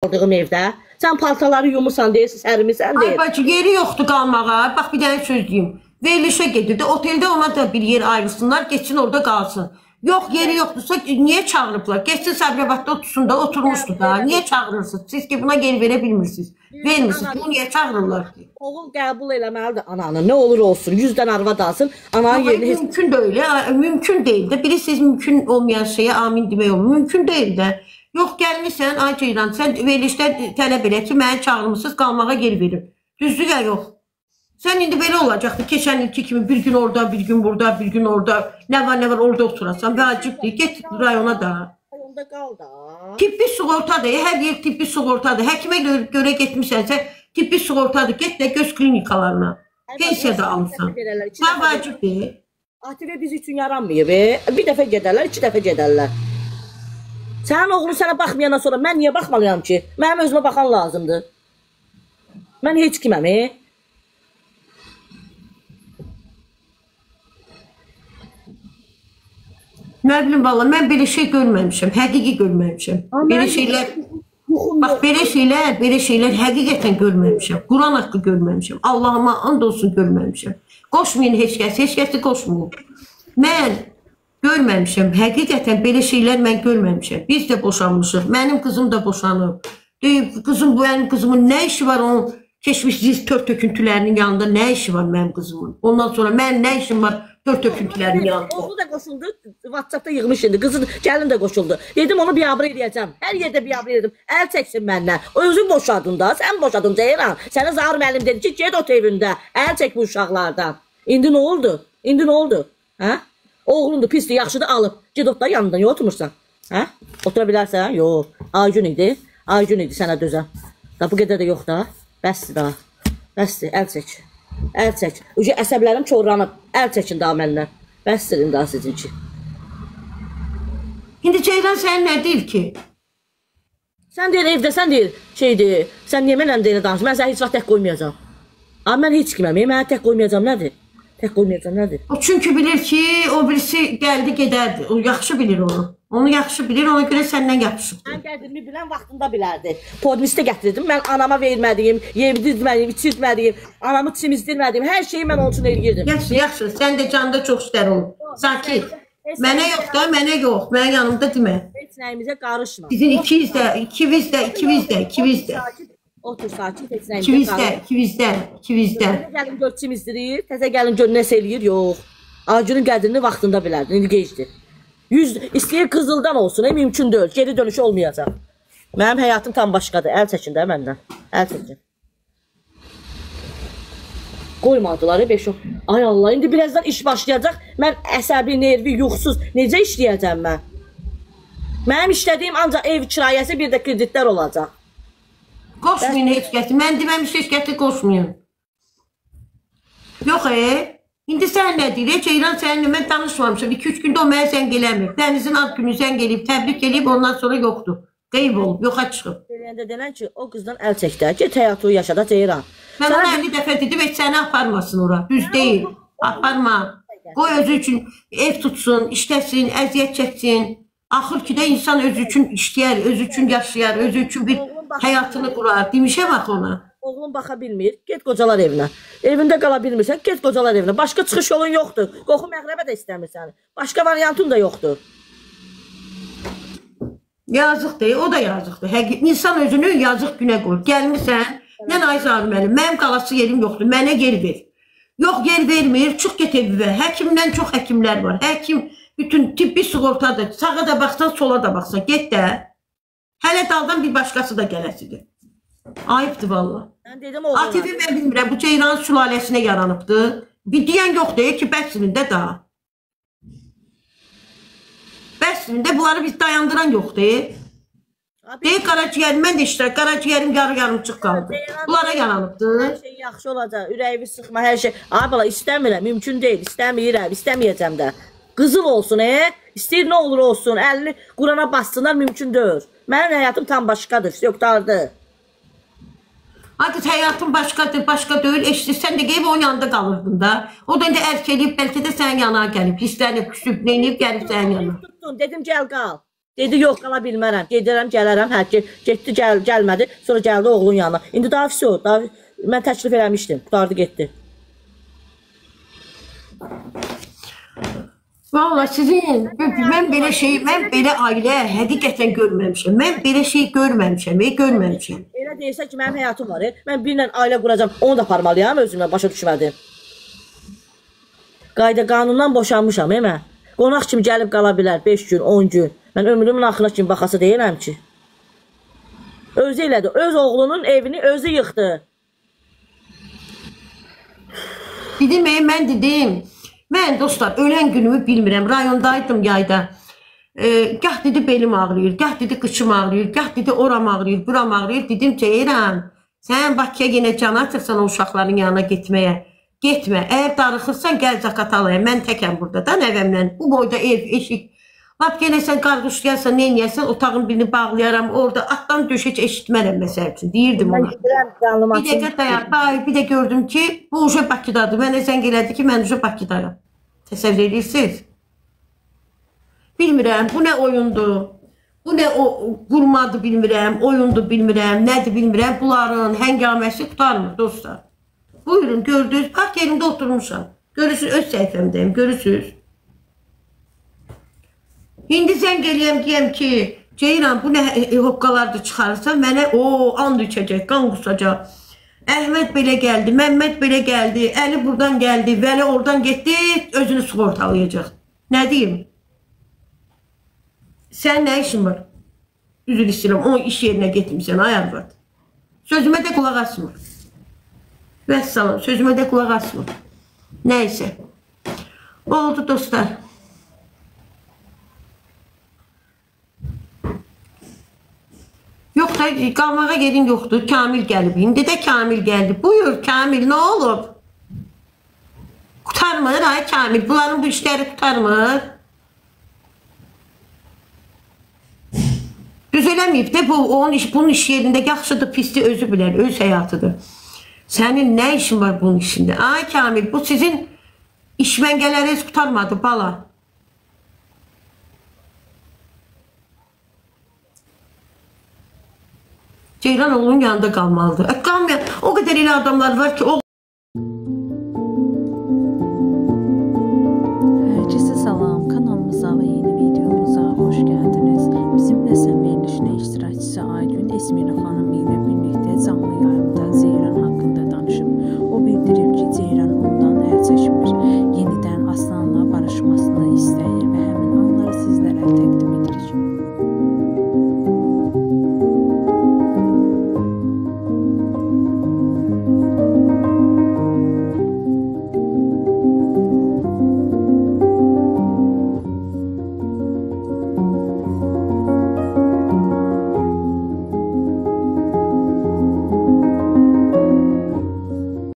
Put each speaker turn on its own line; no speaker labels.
Aldığım evdə. Sən paltaları yumursan deyirsən, sərmisən deyir.
Ay bacı, yeri yoxdur qalmağa. Bax bir dənə söz deyim. Verilişə gedirdi. Oteldə ona da bir yer ayrılsınlar, geçsin orada qalsın. Yox, yeri yoxdursa niyə çağırıblar? Geçsin Sabirabadda otursun da, oturmuşdu da. Niyə çağırırsınız? Siz ki buna geri verə bilmirsiniz. Vermirsiniz. Bunu niyə çağırırlar ki?
Oğul qəbul eləməlidir ananı. Nə olur olsun. 100-dən arvad alsın. Ananın yerini heç...
Mümkün də öyle. Mümkün değil de. Bilirsiniz mümkün olmayan şeye amin demək olmur. Mümkün değil de. Yox, gəlmişsən, ay Ceylan, sən verilişdə tələb elə ki, məni çağırmışsınız, qalmağa geri verin. Düzdür ya, yox. Sən indi belə olacaqdı, keçən ilki kimi bir gün orada, bir gün burada, bir gün orada, nə var orada oturasan, vacibdir, get rayona da.
Rayonda qal da.
Tibbi sığortadır, hər yer tibbi sığortadır. Həkimə görə getmişsənsə, tibbi sığortadır, get də göz klinikalarına. Pensiya da alırsan. Nə vacibdir?
ATV biz üçün yaranmıyor be. Bir dəfə gedərlər, 2 dəfə gedərlər. Sənin oğlun sənə baxmayandan sonra mən niyə baxmalıyam ki? Mənim özümə baxan lazımdır. Mən heç kiməm,
Nə bilim valla, mən belə şey görməmişəm, həqiqi görməmişəm. Belə şeylər, bax belə şeylər həqiqətən görməmişəm. Quran haqqı görməmişəm. Allahıma and olsun görməmişəm. Qoşmayın heç kəsi qoşmayın. Mən görməmişəm, həqiqətən belə şeylər mən görməmişəm. Biz də boşanmışıq, mənim qızım da boşanıb. Deyib, mənim qızımın nə işi var onun keçmiş ziz tört töküntülərinin yanında, nə işi var mənim qızımın? Ondan sonra mənim nə işim var tört töküntülərinin yanında?
Oğlu da qoşuldu, WhatsAppda yığmış indi, qızın gəlin də qoşuldu. Dedim onu biabır edəcəm, hər yerdə biabır edim, əl çəksin məndən. O özün boşadın da, sən boşadın Ceyran. Sənə Zahir müəllim dedi ki, get ot evində, əl çək bu uşaqlardan. İndi nə oldu? İndi nə oldu? Hə? Oğlundur, pisdir, yaxşıdır, alıb. Ged otla yanından, yox oturmursan. Hə? Otura bilərsən? Yox. Aygün idi. Aygün idi sənə dözəm. Da bu qədər də yox da. Bəsdir da. Bəsdir, əl çək. Əl çək. Uca əsəblərim çorlanıb. Əl çəkin daha məndən. Bəsdir indi sizinki.
İndi Ceylan sənin nə deyil ki?
Sən deyil evdə, sən deyil şeydir. Sən niyə mənlə deyil danış? Mən səni heç vaxt tək qoymayacam. Amma mən heç kiməm. Mənə tək qoymayacam nədir? Tək qoymayacam nədir?
O çünki bilir ki, o birisi gəldi gedərdi. O yaxşı bilir onu. Onu yaxşı bilir, ona görə səndən yapışıb.
Mən qədrini bilən vaxtında bilərdi. Podmistə gətirdim. Mən anama vermədiyim, yemdirmədiyim, içirmədiyim, anamı çimizdirmədiyim, hər şeyi mən onun üçün eləyirdim.
Yaxşı, yaxşı. Sən də canda çox istər olun. Sakit. Mənə yox da, mənə yox. Mənim yanımda demə.
Heç nəyimizə qarışma.
Sizin ikiniz də.
Otur sakit, heç nəyimizə
İkivizdə.
Təzə gəlin gör çimizdirir, təzə gəlin gör nəsə eləyir, yox. Acının qədrini vaxtında bilərdi, indi gecdir. İstəyir qızıldan olsun, mümkün deyil, geri dönüşü olmayacaq. Mənim həyatım tam başqadır, əl çəkin də məndən, əl çəkin. Qoymadılar, 5-10. Ay Allah, indi birazdan iş başlayacaq, mən əsəbi, nervi, yuxsuz, necə işləyəcəm mən? Mənim işlədiyim ancaq ev kirayəsi, bir də kreditlər olacaq.
Qoşmayın heç kəsi, mən deməmiş heç kəsi qoşmayın. Yox, İndi sən nə deyir? Ceylan səninlə mən tanışmamışam. 2-3 gündə o mənə zəng eləmir. Dənizin alt günü zəng eləyib, təbrik eləyib, ondan sonra yoxdur. Qeyb olub, yoxa çıxıb.
Deyəndə denən ki, o qızdan əl çəkdə, get həyatı yaşada Ceylan.
Mən ona 50 dəfə dedim, heç səni aparmasın ora. Düz deyil, aparma. Qoy özü üçün ev tutsun, işləsin, əziyyət çəksin. Axır ki də insan özü üçün işləyər, özü üçün yaşayar, özü üçün bir həyatını qurar. Demişə bax ona.
Oğlum baxa bilmir, get qocalar evinə. Evində qala bilmirsən, get qocalar evinə. Başqa çıxış yolun yoxdur. Qoxu məğrəbə də istəmir səni. Başqa variantın da yoxdur.
Yazıqdır, o da yazıqdır. İnsan özünü yazıq günə qoyur. Gəlmirsən, nə Ay Zahir müəllim, mənim qalası yerim yoxdur, mənə yer ver. Yox, yer vermir, çıx get evivə. Həkimdən çox həkimlər var. Həkim bütün tibbi sığortadır. Sağa da baxsan, sola da baxsan, get də. Hələ daldan bir başqası da gələsidir. Ayıbdır valla. ATV mən bilmirəm, bu Ceylanın sülaləsinə yaranıbdır. Bir deyən yoxdur ki, bəsrində da. Bəsrində bunları biz dayandıran yoxdur. Deyək qaraciyərim, mən də işlər, qaraciyərim yarımçıq qaldı. Bunlara yaranıbdır.
Hər şey yaxşı olacaq, ürəyimi sıxma, hər şey. Ay bala, istəmirəm, mümkün deyil, istəmirəm, istəməyəcəm də. Qızıl olsun, İstəyir nə olur olsun, əlini Qurana bassınlar, mümkün deyil. Mənim həyatım tam başqadır, yoxdardır.
Artıq həyatın başqadır, başqa deyil, eşitirsən də qeyb onun yanında qalırdın da. O da indi ərk eləyib, bəlkə də sənin yanına gəlib, hislənib, küsüb, neyniyib, gəlib sənin yanına.
Dedim, gəl qal. Dedi, yox, qala bilmərəm. Gedirəm, gələrəm. Hə ki, getdi, gəlmədi. Sonra gəldi oğlun yanına. İndi daha visi o. Mən təklif eləmişdim. Qutardı, getdi.
Valla sizin, mən belə ailə həqiqətən görməmişəm. Mən belə şey görməmişəm.
Elə deyirsə ki, mənim həyatım var. Mən birlə ailə quracam. Onu da aparmalıyam özümə. Başa düşmədim. Qayda qanundan boşanmışam, mən. Qonaq kimi gəlib qala bilər 5 gün, 10 gün. Mən ömrümün axırına kimi baxası deyirəm ki. Özü elədi. Öz oğlunun evini özü yıxdı.
Mən dostlar, ölən günümü bilmirəm. Rayondaydım yayda. Gah dedi belim ağrıyır, gah dedi qıçım ağrıyır, gah dedi oram ağrıyır, buram ağrıyır. Dedim Ceyran, sən Bakıya yenə can atırsan o uşaqların yanına getməyə. Getmə. Əgər darıxırsan, gəl zakat alayım. Mən təkəm burada da nəvəmlə. Bu boyda ev, eşik. Lap yenə sən qarqış gəlsən, nə eləyərsən, otağın birini bağlayaram. Orada atdan döşək eşitmərəm məsəl üçün. Deyirdim ona. Bir dəqiqə dayan. Bir də gördüm ki, bu uşaq Bakıdadır. Mənə zəng elədi ki, mən uşaq Bakıdayım. Təsəvvür edirsiniz? Bilmirəm, bu nə oyundur? Bu nə qurmadır bilmirəm, oyundur bilmirəm, nədir bilmirəm. Bunların həngaməsi qutarmır dostlar. Buyurun, gördünüz. Bax, yerimdə oturmuşam. Görürsünüz, öz səhifəmdəyim. Görürsünüz. İndi zəng eləyəm, deyəm ki, Ceyran, bu nə hoqqalardır çıxarırsan, mənə and içəcək, qan qusacaq. Əhməd belə gəldi, Məmməd belə gəldi, Əli buradan gəldi, Vəli oradan getdi, özünü sığortalayacaq. Nə deyim? Sən nə işin var? Üzr istəyirəm, o iş yerinə getmişsən, ay arvad. Sözümə də qulaq asmır. Vəssalam, sözümə də qulaq asmır. Nəysə. Oldu dostlar. Yox da, qalmağa yerin yoxdur. Kamil gəlib. İndi də Kamil gəldi. Buyur Kamil, nə olub? Qutarmır, ay Kamil. Bunların bu işləri qutarmır. Düz eləməyib də, bunun iş yerində yaxşıdır, pisdir, özü bilər, öz həyatıdır. Sənin nə işin var bunun işində? Ay Kamil, bu sizin işməngələriniz qutarmadı, bala. Ceyran oğlunun yanında qalmalıdır. Qalmayan, o qədər elə adamlar var ki,
Herkese salam, kanalımıza ve yeni videomuza hoş geldiniz. Bizimle sen verilişine iştirakçısı Aygün Esmir Hanım ile birlikte canlı yayın